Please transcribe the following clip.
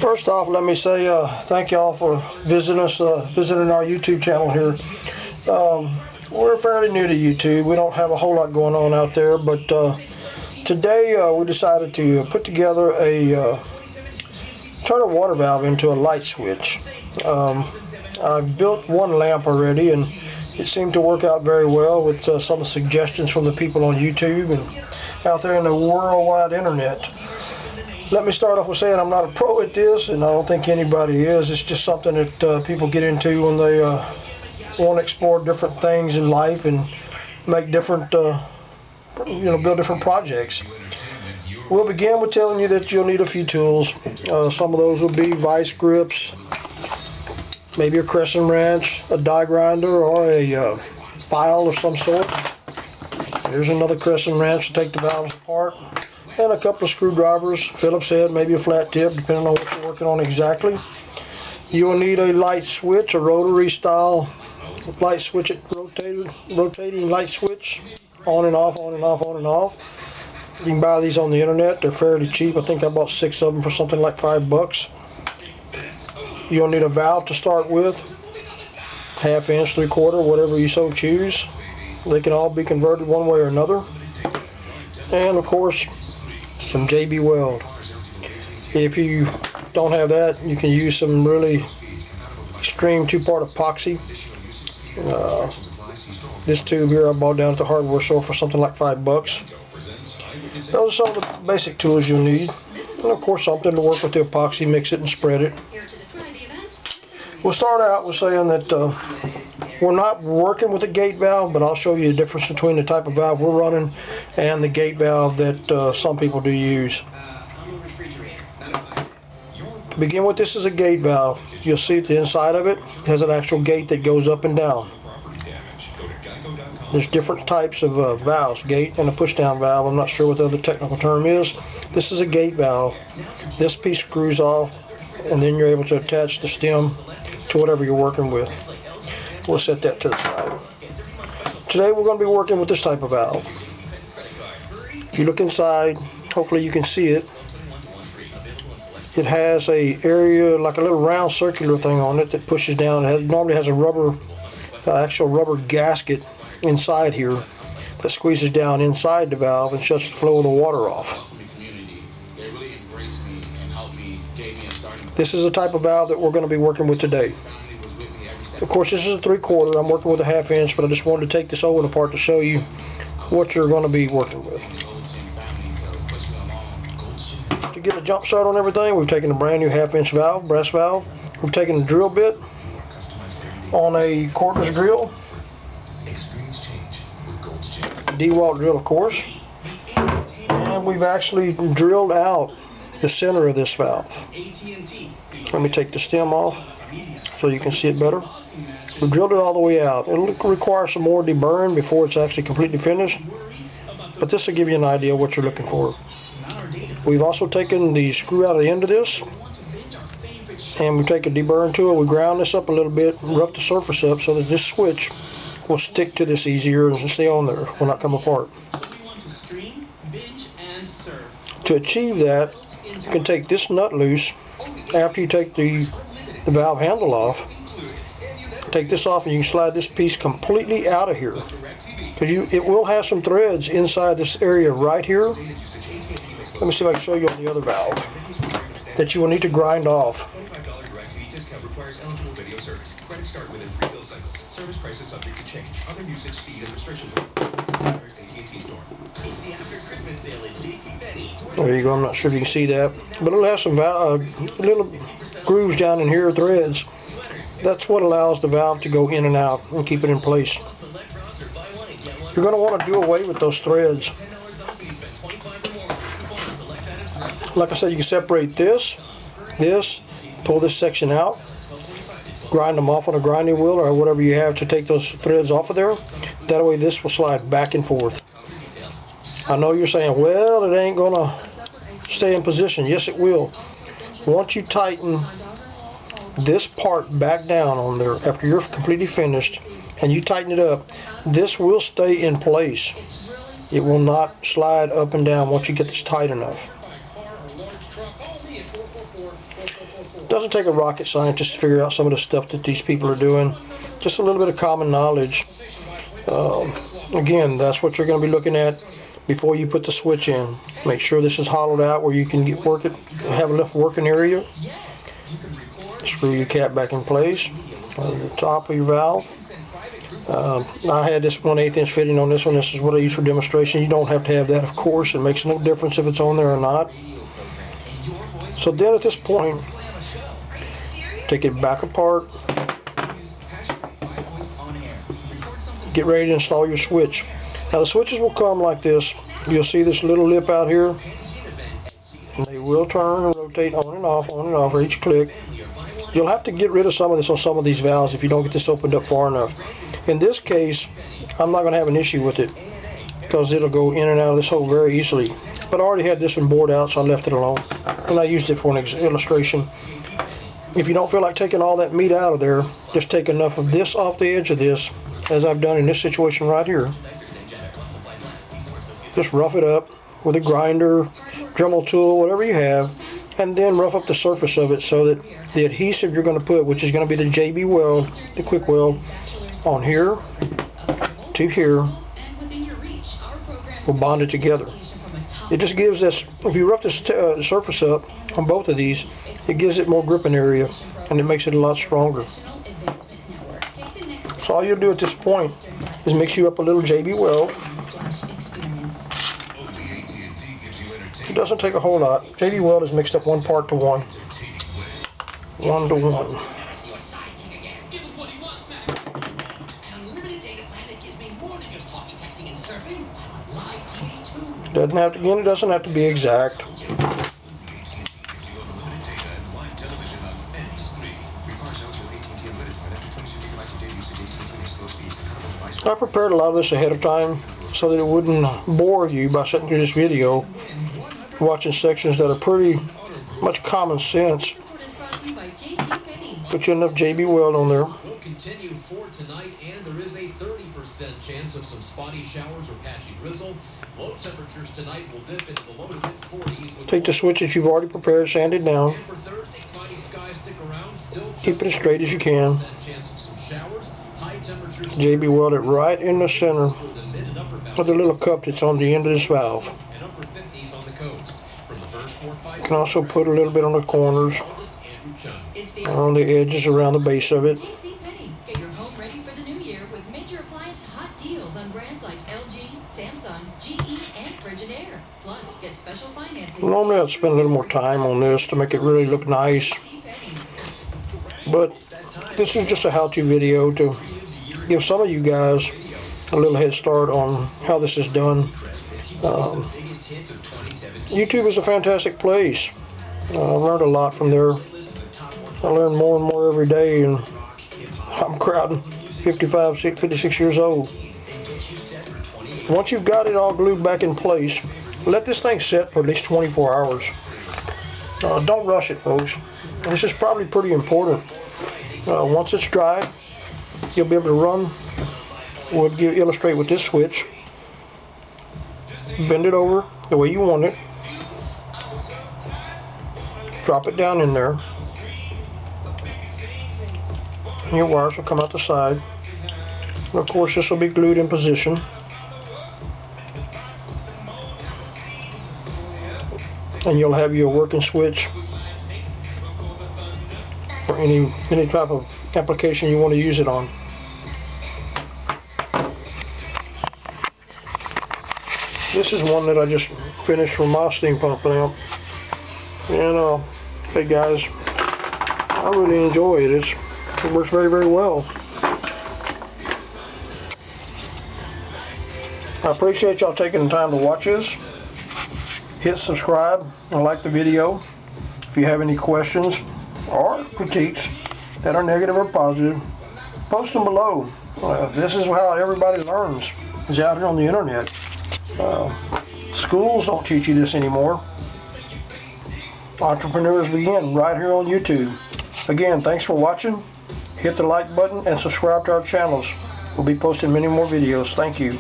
First off, let me say thank y'all for visiting us, visiting our YouTube channel here. We're fairly new to YouTube. We don't have a whole lot going on out there, but today we decided to put together turn a water valve into a light switch. I've built one lamp already, and it seemed to work out very well with some of the suggestions from the people on YouTube and out there in the worldwide internet. Let me start off with saying I'm not a pro at this, and I don't think anybody is. It's just something that people get into when they want to explore different things in life and make different, build different projects. We'll begin with telling you that you'll need a few tools. Some of those will be vice grips, maybe a crescent wrench, a die grinder, or a file of some sort. Here's another crescent wrench to take the valves apart, and a couple of screwdrivers, Phillips head, maybe a flat tip, depending on what you're working on exactly. You'll need a light switch, a rotary style light switch, rotating light switch, on and off, on and off, on and off. You can buy these on the internet. They're fairly cheap. I think I bought 6 of them for something like $5. You'll need a valve to start with, 1/2 inch, 3/4, whatever you so choose. They can all be converted one way or another. And of course, some JB Weld. If you don't have that, you can use some really extreme 2-part epoxy. This tube here I bought down at the hardware store for something like $5. Those are some of the basic tools you'll need. And of course something to work with the epoxy, mix it and spread it. We'll start out with saying that we're not working with a gate valve, but I'll show you the difference between the type of valve we're running and the gate valve that some people do use. To begin with, this is a gate valve. You'll see at the inside of it has an actual gate that goes up and down. There's different types of valves, gate and a push-down valve. I'm not sure what the other technical term is. This is a gate valve. This piece screws off, and then you're able to attach the stem to whatever you're working with. We'll set that to the side. Today we're going to be working with this type of valve. If you look inside, hopefully you can see it. It has a area, like a little round circular thing on it that pushes down. It normally has a rubber, actual rubber gasket inside here that squeezes down inside the valve and shuts the flow of the water off. This is the type of valve that we're going to be working with today. Of course, this is a 3/4. I'm working with a 1/2 inch, but I just wanted to take this oven apart to show you what you're going to be working with. To get a jump start on everything, we've taken a brand new 1/2 inch valve, brass valve. We've taken a drill bit on a cordless drill, DeWalt drill of course, and we've actually drilled out the center of this valve. Let me take the stem off so you can see it better. We drilled it all the way out. It'll require some more deburring before it's actually completely finished, but this will give you an idea of what you're looking for. We've also taken the screw out of the end of this, and we take a deburring tool. We ground this up a little bit, rough the surface up so that this switch will stick to this easier and stay on there, will not come apart. To achieve that, you can take this nut loose after you take the valve handle off. Take this off and you can slide this piece completely out of here, because it will have some threads inside this area right here. Let me see if I can show you on the other valve that you will need to grind off. There you go. I'm not sure if you can see that, but it'll have some little grooves down in here, threads. That's what allows the valve to go in and out and keep it in place. You're going to want to do away with those threads. Like I said, you can separate this, pull this section out, grind them off on a grinding wheel or whatever you have to take those threads off of there. That way this will slide back and forth. I know you're saying, well, it ain't going to stay in position. Yes, it will. Once you tighten this part back down on there after you're completely finished and you tighten it up, this will stay in place. It will not slide up and down once you get this tight enough. It doesn't take a rocket scientist to figure out some of the stuff that these people are doing. Just a little bit of common knowledge. Again, that's what you're going to be looking at before you put the switch in. Make sure this is hollowed out where you can have enough working area. Screw your cap back in place on the top of your valve. I had this 1/8 inch fitting on this one. This is what I use for demonstration. You don't have to have that, of course. It makes no difference if it's on there or not. So then at this point, take it back apart. Get ready to install your switch. Now the switches will come like this. You'll see this little lip out here. And they will turn and rotate on and off for each click. You'll have to get rid of some of this on some of these valves if you don't get this opened up far enough. In this case, I'm not going to have an issue with it because it'll go in and out of this hole very easily. But I already had this one bored out, so I left it alone. And I used it for an illustration. If you don't feel like taking all that meat out of there, just take enough of this off the edge of this, as I've done in this situation right here. Just rough it up with a grinder, Dremel tool, whatever you have, and then rough up the surface of it so that the adhesive you're going to put, which is going to be the JB weld, the quick weld, on here to here, will bond it together. It just gives this, if you rough this surface up on both of these, it gives it more gripping area and it makes it a lot stronger. So all you'll do at this point is mix you up a little JB weld. It doesn't take a whole lot. JB weld is mixed up 1 part to 1. 1 to 1. Doesn't have to, again, it doesn't have to be exact. I prepared a lot of this ahead of time so that it wouldn't bore you by sitting through this video watching sections that are pretty much common sense. Put you enough JB weld on there. Will continue for tonight, and there is a 30% chance of some spotty showers or patchy drizzle. Low temperatures tonight will dip into the low to mid 40s. Take the switches you've already prepared, sand it down. And for Thursday, cloudy skies stick around. Still keep it as straight as you can. Chance of some showers. High temperatures. JB weld it right in the center of the little cup that's on the end of this valve. And upper 50s on the coast. From the first 4 or 5. You can also put a little bit on the corners, on the edges around the base of it. Get your home ready for the new year with major appliance hot deals on brands like LG, Samsung, GE, and Frigidaire. Plus, get special financing. Normally I'd spend a little more time on this to make it really look nice. But this is just a how-to video to give some of you guys a little head start on how this is done. YouTube is a fantastic place. I learned a lot from there. I learn more and more every day, and I'm crowding 55, 56 years old. Once you've got it all glued back in place, let this thing sit for at least 24 hours. Don't rush it, folks. This is probably pretty important. Once it's dry, you'll be able to run. We'll illustrate with this switch. Bend it over the way you want it. Drop it down in there. And your wires will come out the side. And of course, this will be glued in position. And you'll have your working switch for any type of application you want to use it on. This is one that I just finished from my steampunk lamp. And hey guys, I really enjoy it. It works very, very well. I appreciate y'all taking the time to watch this. Hit subscribe and like the video. If you have any questions or critiques that are negative or positive, post them below. This is how everybody learns, is out here on the internet. Schools don't teach you this anymore. Entrepreneurs begin right here on YouTube. Again, thanks for watching. Hit the like button and subscribe to our channels. We'll be posting many more videos. Thank you.